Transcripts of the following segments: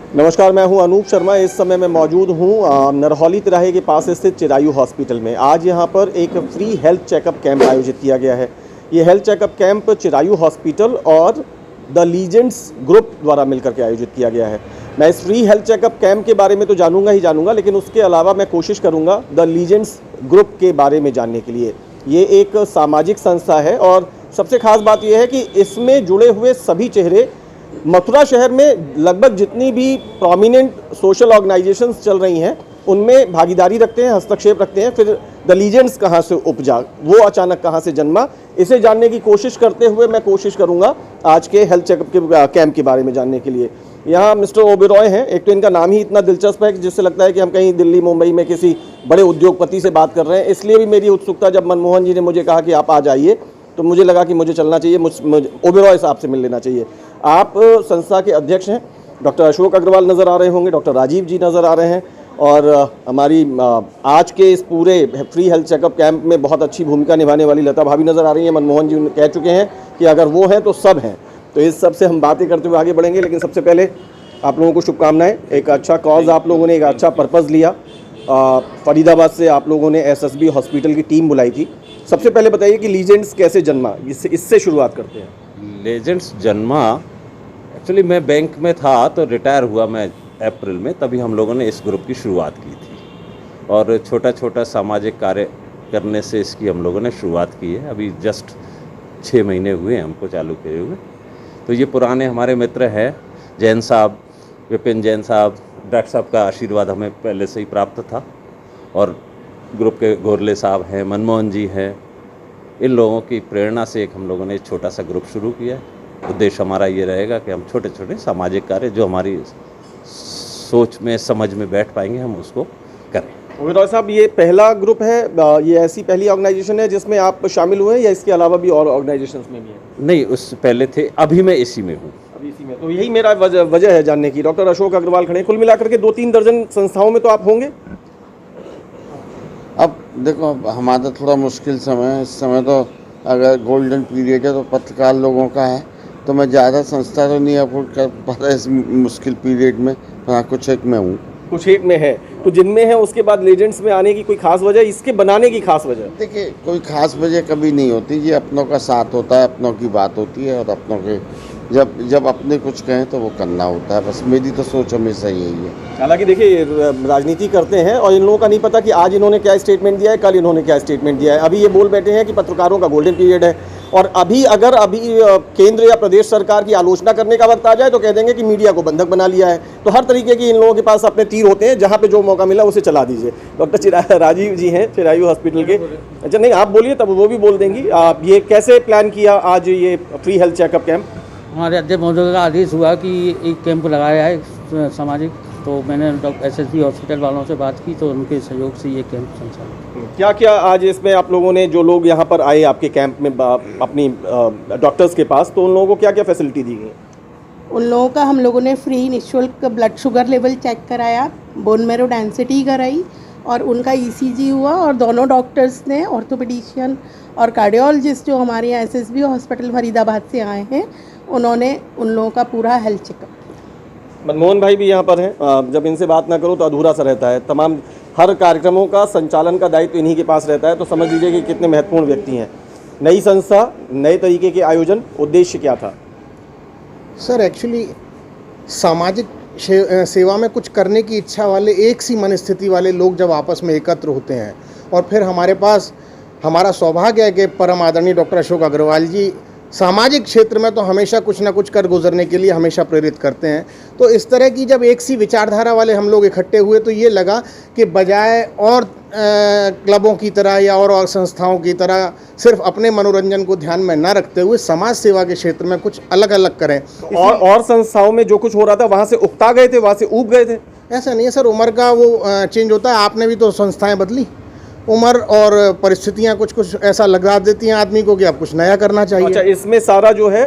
नमस्कार, मैं हूं अनूप शर्मा। इस समय मैं मौजूद हूं नरहौली तिराहे के पास स्थित चिरायू हॉस्पिटल में। आज यहां पर एक फ्री हेल्थ चेकअप कैंप आयोजित किया गया है। ये health checkup camp Chirayu hospital और द लीजेंड्स ग्रुप द्वारा मिलकर के आयोजित किया गया है। मैं इस फ्री हेल्थ चेकअप कैंप के बारे में तो जानूंगा ही जानूंगा, लेकिन उसके अलावा मैं कोशिश करूंगा द लीजेंड्स ग्रुप के बारे में जानने के लिए। ये एक सामाजिक संस्था है और सबसे खास बात यह है कि इसमें जुड़े हुए सभी चेहरे मथुरा शहर में लगभग जितनी भी प्रोमिनेंट सोशल ऑर्गेनाइजेशंस चल रही हैं उनमें भागीदारी रखते हैं, हस्तक्षेप रखते हैं। फिर द लीजेंड्स कहाँ से उपजा, वो अचानक कहाँ से जन्मा, इसे जानने की कोशिश करते हुए मैं कोशिश करूंगा आज के हेल्थ चेकअप के कैंप के बारे में जानने के लिए। यहाँ मिस्टर ओबेरॉय हैं। एक तो इनका नाम ही इतना दिलचस्प है कि जिससे लगता है कि हम कहीं दिल्ली मुंबई में किसी बड़े उद्योगपति से बात कर रहे हैं। इसलिए भी मेरी उत्सुकता, जब मनमोहन जी ने मुझे कहा कि आप आ जाइए तो मुझे लगा कि मुझे चलना चाहिए, ओबेरॉय साहब से मिल लेना चाहिए। आप संस्था के अध्यक्ष हैं। डॉक्टर अशोक अग्रवाल नज़र आ रहे होंगे, डॉक्टर राजीव जी नज़र आ रहे हैं और हमारी आज के इस पूरे फ्री हेल्थ चेकअप कैंप में बहुत अच्छी भूमिका निभाने वाली लता भाभी नज़र आ रही हैं। मनमोहन जी कह चुके हैं कि अगर वो हैं तो सब हैं। तो इस सब से हम बातें करते हुए आगे बढ़ेंगे, लेकिन सबसे पहले आप लोगों को शुभकामनाएं। एक अच्छा कॉज आप लोगों ने, एक अच्छा पर्पज़ लिया। फरीदाबाद से आप लोगों ने एसएसबी हॉस्पिटल की टीम बुलाई थी। सबसे पहले बताइए कि लीजेंड्स कैसे जन्मा, इससे शुरुआत करते हैं। लेजेंड्स जन्मा, एक्चुअली मैं बैंक में था तो रिटायर हुआ मैं अप्रैल में, तभी हम लोगों ने इस ग्रुप की शुरुआत की थी और छोटा छोटा सामाजिक कार्य करने से इसकी हम लोगों ने शुरुआत की है। अभी जस्ट 6 महीने हुए हैं हमको चालू किए हुए। तो ये पुराने हमारे मित्र हैं, जैन साहब, विपिन जैन साहब, डॉक्टर साहब का आशीर्वाद हमें पहले से ही प्राप्त था और ग्रुप के गोरले साहब हैं, मनमोहन जी हैं। इन लोगों की प्रेरणा से एक हम लोगों ने छोटा सा ग्रुप शुरू किया है। उद्देश्य हमारा ये रहेगा कि हम छोटे छोटे सामाजिक कार्य जो हमारी सोच में समझ में बैठ पाएंगे हम उसको करें। ओबेरॉय साहब, ये पहला ग्रुप है, ये ऐसी पहली ऑर्गेनाइजेशन है जिसमें आप शामिल हुए हैं या इसके अलावा भी और ऑर्गेनाइजेशंस में भी हैं? नहीं, उससे पहले थे, अभी मैं इसी में हूँ। अभी इसी में, तो यही मेरा वजह है जानने की। डॉक्टर अशोक अग्रवाल खड़े। कुल मिलाकर के 2-3 दर्जन संस्थाओं में तो आप होंगे। अब देखो, हमारा थोड़ा मुश्किल समय है इस समय। तो अगर गोल्डन पीरियड है तो पत्रकार लोगों का है, तो मैं ज़्यादा संस्था तो नहीं अफोर्ड कर पाता इस मुश्किल पीरियड में। हाँ, कुछ एक में हूँ। कुछ एक में है, तो जिनमें है उसके बाद लेजेंड्स में आने की कोई खास वजह, इसके बनाने की खास वजह? देखिए, कोई खास वजह कभी नहीं होती। ये अपनों का साथ होता है, अपनों की बात होती है और अपनों के जब अपने कुछ कहें तो वो करना होता है। बस मेरी तो सोच हमेशा यही है। हालांकि देखिए, राजनीति करते हैं और इन लोगों का नहीं पता कि आज इन्होंने क्या स्टेटमेंट दिया है, कल इन्होंने क्या स्टेटमेंट दिया है। अभी ये बोल बैठे हैं कि पत्रकारों का गोल्डन पीरियड है और अभी केंद्र या प्रदेश सरकार की आलोचना करने का वक्त आ जाए तो कह देंगे कि मीडिया को बंधक बना लिया है। तो हर तरीके की इन लोगों के पास अपने तीर होते हैं, जहाँ पे जो मौका मिला उसे चला दीजिए। डॉक्टर राजीव जी हैं चिरायू हॉस्पिटल के। अच्छा, नहीं आप बोलिए, तब वो भी बोल देंगी। आप ये कैसे प्लान किया आज ये फ्री हेल्थ चेकअप कैंप? हमारे अध्यक्ष महोदय का आदेश हुआ कि एक कैंप लगाया है सामाजिक, तो मैंने एसएसबी हॉस्पिटल वालों से बात की तो उनके सहयोग से ये कैंप संचालित। क्या क्या आज इसमें आप लोगों ने, जो लोग यहाँ पर आए आपके कैंप में अपनी डॉक्टर्स के पास, तो उन लोगों को क्या क्या फैसिलिटी दी गई? उन लोगों का हम लोगों ने फ्री निःशुल्क ब्लड शुगर लेवल चेक कराया, बोन मैरो डेंसिटी कराई और उनका ईसीजी हुआ। और दोनों डॉक्टर्स ने, ऑर्थोपेडिशियन और कार्डियोलॉजिस्ट जो हमारे यहाँ एसएसबी हॉस्पिटल फरीदाबाद से आए हैं, उन्होंने उन लोगों का पूरा हेल्थ चेकअप। मनमोहन भाई भी यहाँ पर हैं। जब इनसे बात ना करो तो अधूरा सा रहता है। तमाम हर कार्यक्रमों का संचालन का दायित्व इन्हीं के पास रहता है, तो समझ लीजिए कि कितने महत्वपूर्ण व्यक्ति हैं। नई संस्था, नए तरीके के आयोजन, उद्देश्य क्या था? सर, एक्चुअली सामाजिक सेवा में कुछ करने की इच्छा वाले, एक सी मनस्थिति वाले लोग जब आपस में एकत्र होते हैं और फिर हमारे पास, हमारा सौभाग्य है कि परम आदरणीय डॉक्टर अशोक अग्रवाल जी सामाजिक क्षेत्र में तो हमेशा कुछ ना कुछ कर गुजरने के लिए हमेशा प्रेरित करते हैं। तो इस तरह की जब एक सी विचारधारा वाले हम लोग इकट्ठे हुए तो ये लगा कि बजाय और क्लबों की तरह या और संस्थाओं की तरह सिर्फ अपने मनोरंजन को ध्यान में न रखते हुए समाज सेवा के क्षेत्र में कुछ अलग अलग करें। और संस्थाओं में जो कुछ हो रहा था वहाँ से उकता गए थे, वहाँ से ऊब गए थे? ऐसा नहीं है सर, उम्र का वो चेंज होता है। आपने भी तो संस्थाएं बदली, उम्र और परिस्थितियां कुछ कुछ ऐसा लगा देती हैं आदमी को कि अब कुछ नया करना चाहिए। अच्छा, इसमें सारा जो है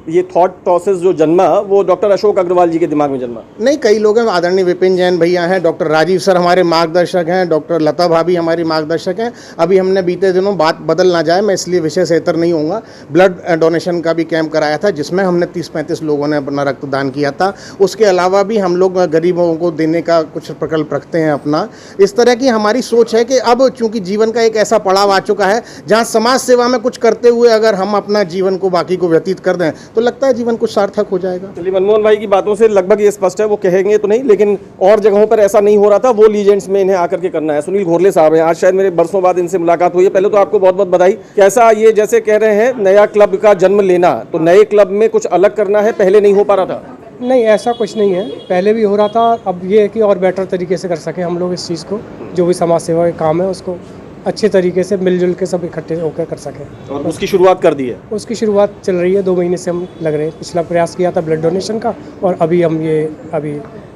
ये थॉट प्रोसेस जो जन्मा वो डॉक्टर अशोक अग्रवाल जी के दिमाग में जन्मा? नहीं, कई लोग हैं, आदरणीय विपिन जैन भैया हैं, डॉक्टर राजीव सर हमारे मार्गदर्शक हैं, डॉक्टर लता भाभी हमारी मार्गदर्शक हैं। अभी हमने बीते दिनों बात बदल ना जाए, मैं इसलिए विषय से इतर नहीं होऊंगा, ब्लड डोनेशन का भी कैंप कराया था जिसमें हमने 30-35 लोगों ने अपना रक्तदान किया था। उसके अलावा भी हम लोग गरीबों को देने का कुछ प्रकल्प रखते हैं अपना। इस तरह की हमारी सोच है कि अब चूंकि जीवन का एक ऐसा पड़ाव आ चुका है जहाँ समाज सेवा में कुछ करते हुए अगर हम अपना जीवन को बाकी को व्यतीत कर दें तो लगता है जीवन कुछ सार्थक हो जाएगा। चलिए, मनमोहन भाई की बातों से लगभग ये स्पष्ट है, वो कहेंगे तो नहीं, लेकिन और जगहों पर ऐसा नहीं हो रहा था, वो लीजेंड्स में इन्हें आकर के करना है। सुनील घोरले साहब हैं, आज शायद मेरे बरसों बाद इनसे मुलाकात हुई है। पहले तो आपको बहुत बहुत बधाई। कैसा ये जैसे कह रहे हैं नया क्लब का जन्म लेना, तो नए क्लब में कुछ अलग करना है, पहले नहीं हो पा रहा था? नहीं, ऐसा कुछ नहीं है, पहले भी हो रहा था। अब ये है कि और बेटर तरीके से कर सकें हम लोग इस चीज़ को, जो भी समाज सेवा का काम है उसको अच्छे तरीके से मिलजुल के सब इकट्ठे होकर कर सकें। और उसकी शुरुआत कर दी है? उसकी शुरुआत चल रही है, 2 महीने से हम लग रहे हैं। पिछला प्रयास किया था ब्लड डोनेशन का और अभी हम ये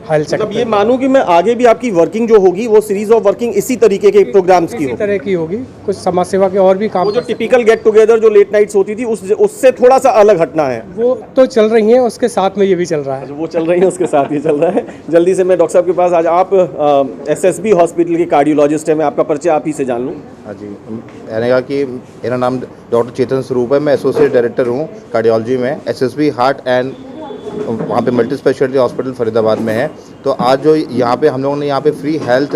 हेल्थ चेकअप। मतलब ये मानूं कि मैं आगे भी आपकी वर्किंग जो होगी वो सीरीज ऑफ वर्किंग इसी तरीके के प्रोग्राम्स की इसी होगी? तरह की होगी, कुछ समाज सेवा के और भी काम। वो जो टिपिकल गेट टुगेदर जो लेट नाइट्स होती थी उससे थोड़ा सा अलग हटना है? वो तो चल रही हैं, उसके साथ में ये भी चल रहा है। वो चल रही है, उसके साथ ही चल रहा है। जल्दी से मैं डॉक्टर साहब के पास, आज आप SSB हॉस्पिटल के कार्डियोलॉजिस्ट हैं, मैं आपका परिचय आप ही से जान लूँ। हाँ जी, मैंने कहा कि मेरा नाम डॉक्टर चेतन स्वरूप है, मैं एसोसिएट डायरेक्टर हूँ कार्डियोलॉजी में SSB हार्ट एंड वहाँ पे मल्टी स्पेशलिटी हॉस्पिटल फरीदाबाद में है। तो आज जो यहाँ पे हम लोगों ने यहाँ पे फ्री हेल्थ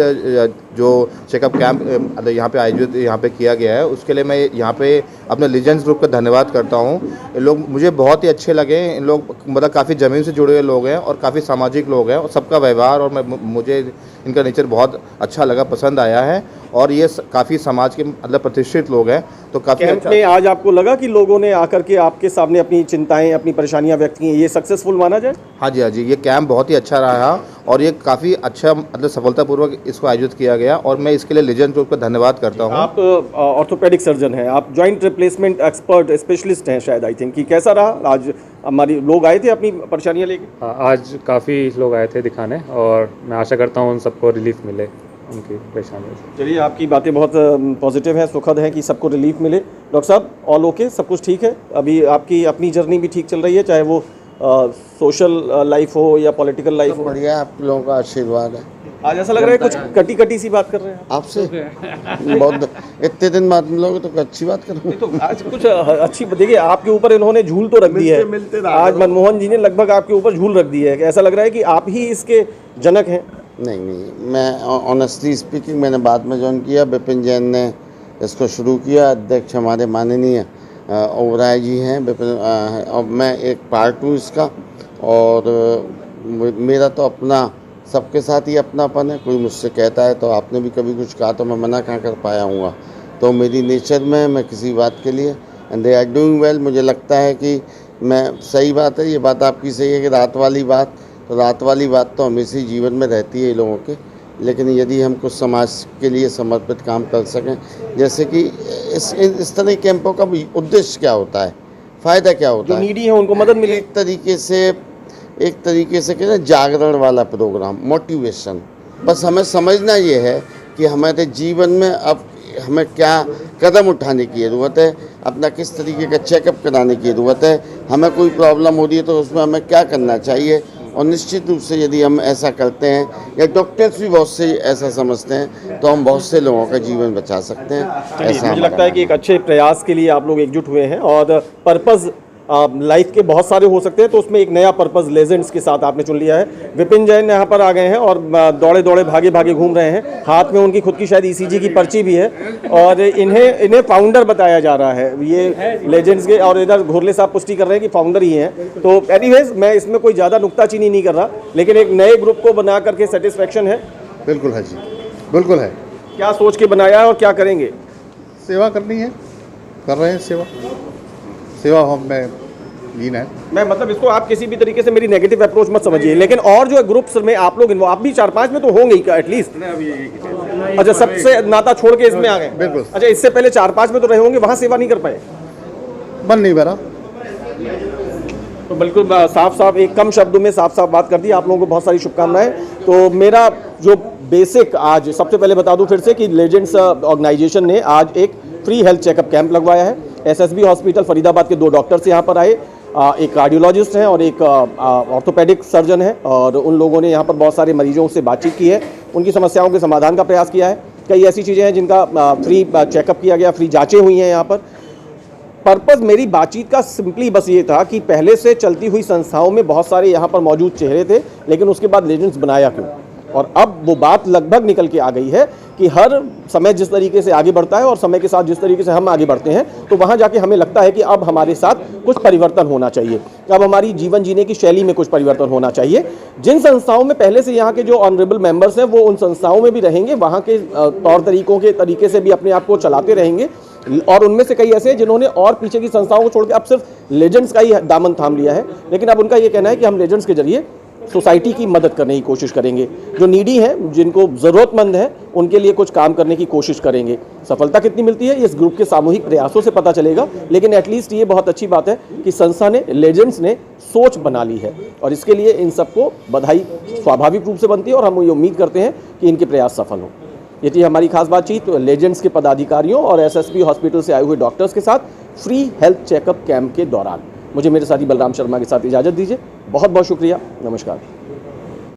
जो चेकअप कैंप यहाँ पे आयोजित यहाँ पे किया गया है, उसके लिए मैं यहाँ पे अपने लीजेंड्स ग्रुप का धन्यवाद करता हूँ। इन लोग मुझे बहुत ही अच्छे लगे। इन लोग मतलब काफ़ी ज़मीन से जुड़े हुए लोग हैं और काफ़ी सामाजिक लोग हैं और सबका व्यवहार और मुझे इनका नेचर बहुत अच्छा लगा, पसंद आया है। और ये काफ़ी समाज के मतलब प्रतिष्ठित लोग हैं, तो काफ़ी अच्छा। में आज आपको लगा कि लोगों ने आकर के आपके सामने अपनी चिंताएं, अपनी परेशानियां व्यक्त की, ये सक्सेसफुल माना जाए? हाँ जी, ये कैंप बहुत ही अच्छा रहा और ये काफ़ी अच्छा मतलब सफलतापूर्वक इसको आयोजित किया गया और मैं इसके लिए लीजेंड ग्रुप का धन्यवाद करता हूँ। आप ऑर्थोपेडिक सर्जन हैं, आप जॉइंट रिप्लेसमेंट एक्सपर्ट स्पेशलिस्ट हैं शायद, आई थिंक, कि कैसा रहा आज? हमारी लोग आए थे अपनी परेशानियां लेके? आज काफ़ी लोग आए थे दिखाने और मैं आशा करता हूँ उन सबको रिलीफ मिले उनकी परेशानियों से। चलिए, आपकी बातें बहुत पॉजिटिव हैं, सुखद हैं कि सबको रिलीफ मिले। डॉक्टर साहब, ऑल ओके, सब कुछ ठीक है? अभी आपकी अपनी जर्नी भी ठीक चल रही है, चाहे वो सोशल लाइफ हो या पॉलिटिकल लाइफ हो? बढ़िया, आप लोगों का आशीर्वाद है। आज ऐसा लग रहा है कुछ कटी कटी सी बात कर रहे हैं आपसे बहुत इतने दिन बाद मिलोगे तो अच्छी बात करूँगा। तो आज कुछ अच्छी, देखिए आपके ऊपर इन्होंने झूल तो रख दी है। आज मनमोहन जी ने लगभग आपके ऊपर झूल रख दी है। ऐसा लग रहा है कि आप ही इसके जनक हैं? नहीं, मैं ऑनेस्टली स्पीकिंग मैंने बाद में ज्वाइन किया, विपिन जैन ने इसको शुरू किया, अध्यक्ष हमारे माननीय ओबराय जी हैं विपिन, और मैं एक पार्ट हूँ इसका। और मेरा तो अपना सबके साथ ही अपनापन है। कोई मुझसे कहता है तो आपने भी कभी कुछ कहा तो मैं मना कहाँ कर पाया हूँ? तो मेरी नेचर में मैं किसी बात के लिए, and they are doing well. मुझे लगता है कि मैं, सही बात है, ये बात आपकी सही है कि रात वाली बात तो हमेशा ही जीवन में रहती है लोगों के। लेकिन यदि हम कुछ समाज के लिए समर्पित काम कर सकें, जैसे कि इस तरह के कैंपों का उद्देश्य क्या होता है, फ़ायदा क्या होता है? जो नीडी है उनको मदद मिले। एक तरीके से कहते हैं जागरण वाला प्रोग्राम, मोटिवेशन। बस हमें समझना ये है कि हमारे जीवन में अब हमें क्या कदम उठाने की ज़रूरत है, अपना किस तरीके का चेकअप कराने की ज़रूरत है, हमें कोई प्रॉब्लम हो रही है तो उसमें हमें क्या करना चाहिए। और निश्चित रूप से यदि हम ऐसा करते हैं, या डॉक्टर्स भी बहुत से ऐसा समझते हैं, तो हम बहुत से लोगों का जीवन बचा सकते हैं। ऐसा मुझे लगता है कि एक अच्छे प्रयास के लिए आप लोग एकजुट हुए हैं और पर्पज़ लाइफ के बहुत सारे हो सकते हैं, तो उसमें एक नया पर्पज़ लेजेंड्स के साथ आपने चुन लिया है। विपिन जैन यहाँ पर आ गए हैं और दौड़े भागे घूम रहे हैं। हाथ में उनकी खुद की शायद ECG की पर्ची भी है और इन्हें फाउंडर बताया जा रहा है ये लेजेंड्स के। और इधर घोरले साहब पुष्टि कर रहे हैं कि फाउंडर ही हैं। तो एनीवेज, मैं इसमें कोई ज़्यादा नुक्ताचीनी नहीं कर रहा, लेकिन एक नए ग्रुप को बना करके सेटिस्फेक्शन है। बिल्कुल है जी, बिल्कुल है। क्या सोच के बनाया है और क्या करेंगे? सेवा करनी है, कर रहे हैं सेवा हमें लीन है। मैं मतलब इसको आप किसी भी तरीके से मेरी नेगेटिव अप्रोच मत समझिए, लेकिन और जो ग्रुप्स में आप लोग आप भी 4-5 में तो होंगे ही एटलीस्ट। अच्छा, सबसे नाता छोड़ के इसमें आ गए? बिल्कुल। अच्छा, इससे पहले 4-5 में तो रहे होंगे, वहाँ सेवा नहीं कर पाए? मन नहीं भरा। तो बिल्कुल साफ एक कम शब्दों में साफ बात कर दी। आप लोगों को बहुत सारी शुभकामनाएं। तो मेरा जो बेसिक आज सबसे पहले बता दूं फिर से कि लेजेंड्स ऑर्गेनाइजेशन ने आज एक फ्री हेल्थ चेकअप कैंप लगवाया है। एसएसबी हॉस्पिटल फरीदाबाद के 2 डॉक्टर्स यहाँ पर आए, एक कार्डियोलॉजिस्ट हैं और एक ऑर्थोपेडिक सर्जन है, और उन लोगों ने यहाँ पर बहुत सारे मरीजों से बातचीत की है, उनकी समस्याओं के समाधान का प्रयास किया है। कई ऐसी चीज़ें हैं जिनका फ्री चेकअप किया गया, फ्री जाँचें हुई हैं यहाँ पर। पर्पज़ मेरी बातचीत का सिंपली बस ये था कि पहले से चलती हुई संस्थाओं में बहुत सारे यहाँ पर मौजूद चेहरे थे, लेकिन उसके बाद लेजेंड्स बनाया क्यों? और अब वो बात लगभग निकल के आ गई है कि हर समय जिस तरीके से आगे बढ़ता है और समय के साथ जिस तरीके से हम आगे बढ़ते हैं, तो वहाँ जाके हमें लगता है कि अब हमारे साथ कुछ परिवर्तन होना चाहिए, अब हमारी जीवन जीने की शैली में कुछ परिवर्तन होना चाहिए। जिन संस्थाओं में पहले से यहाँ के जो ऑनरेबल मेंबर्स हैं वो उन संस्थाओं में भी रहेंगे, वहाँ के तौर तरीकों के तरीके से भी अपने आप को चलाते रहेंगे, और उनमें से कई ऐसे हैं जिन्होंने और पीछे की संस्थाओं को छोड़ के अब सिर्फ लेजेंड्स का ही दामन थाम लिया है। लेकिन अब उनका ये कहना है कि हम लेजेंड्स के जरिए सोसाइटी की मदद करने की कोशिश करेंगे, जो नीडी हैं, जिनको ज़रूरतमंद है, उनके लिए कुछ काम करने की कोशिश करेंगे। सफलता कितनी मिलती है इस ग्रुप के सामूहिक प्रयासों से पता चलेगा, लेकिन एटलीस्ट ये बहुत अच्छी बात है कि संस्था ने, लेजेंड्स ने सोच बना ली है, और इसके लिए इन सबको बधाई स्वाभाविक रूप से बनती है, और हम ये उम्मीद करते हैं कि इनके प्रयास सफल हों। ये थी हमारी खास बातचीत लेजेंड्स के पदाधिकारियों और एसएसबी हॉस्पिटल से आए हुए डॉक्टर्स के साथ फ्री हेल्थ चेकअप कैंप के दौरान। मुझे मेरे साथी बलराम शर्मा के साथ इजाज़त दीजिए। बहुत बहुत शुक्रिया, नमस्कार।